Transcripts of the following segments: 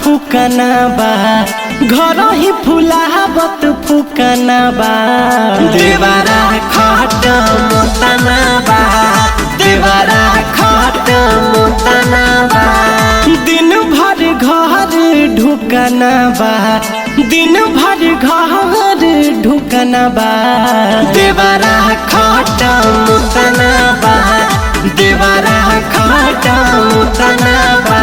फुकना बा घर ही फुलावत फुकना बा देवरा खट मोतना बा देवरा खट मोतना बा दिन भर घर ढुकना बा दिन भर घर ढुकना बा देवरा खट मोतना बा देवरा खट मोतना बा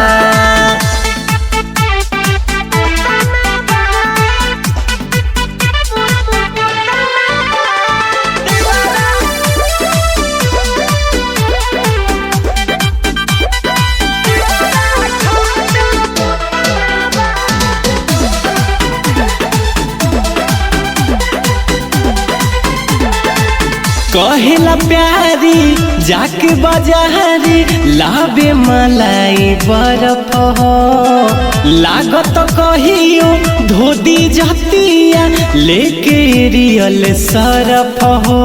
कहेला प्यारी जाके बाजारी लाबे मलाई बरफ हो लागत कहियो धोदी जतिया लेके रियल सरफ हो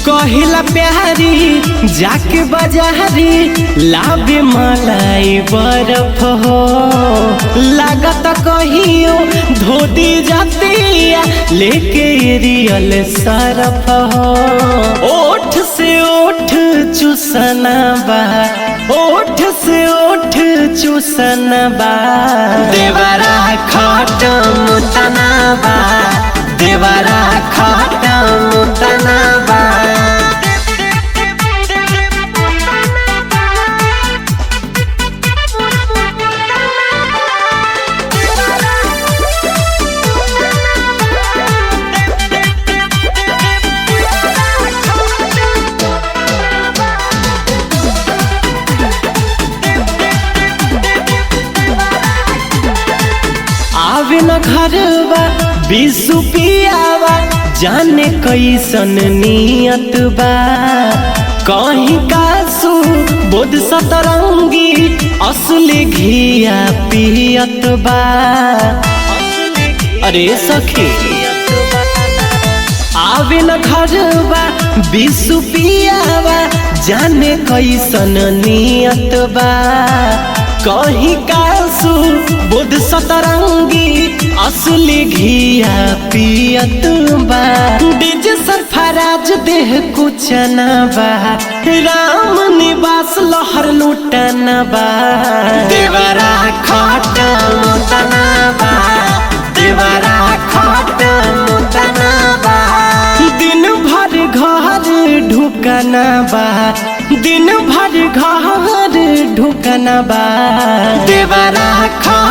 कहेला प्यारी जाके बाजारी लाबे मलाई बरफ हो लागत कहियो धोदी जातिया लेके रियल सरफ हो ओठ से ओठ चूसना बा ओठ से ओठ चूसना बा देवरा खट मोतना बा देवरा खट मोतना बा आवे न घरवा बिसु पियावा जाने कैसन नियत बा कहीं कासु बोध सतरंगी असली घिया पियत बा अरे सखी आवे न घरवा बिसु पियावा जाने कैसन नियत बा कहीं कासु बुध सतरंगी असली घिया पियत बा डीजे सरफराज देह कुचना बा राम निवास लहर लुटना बा देवरा खट मोतना बा देवरा खट मोतना बा दिन भर घर ढुकना बा दिन भर घर ढुकना बा देवरा खट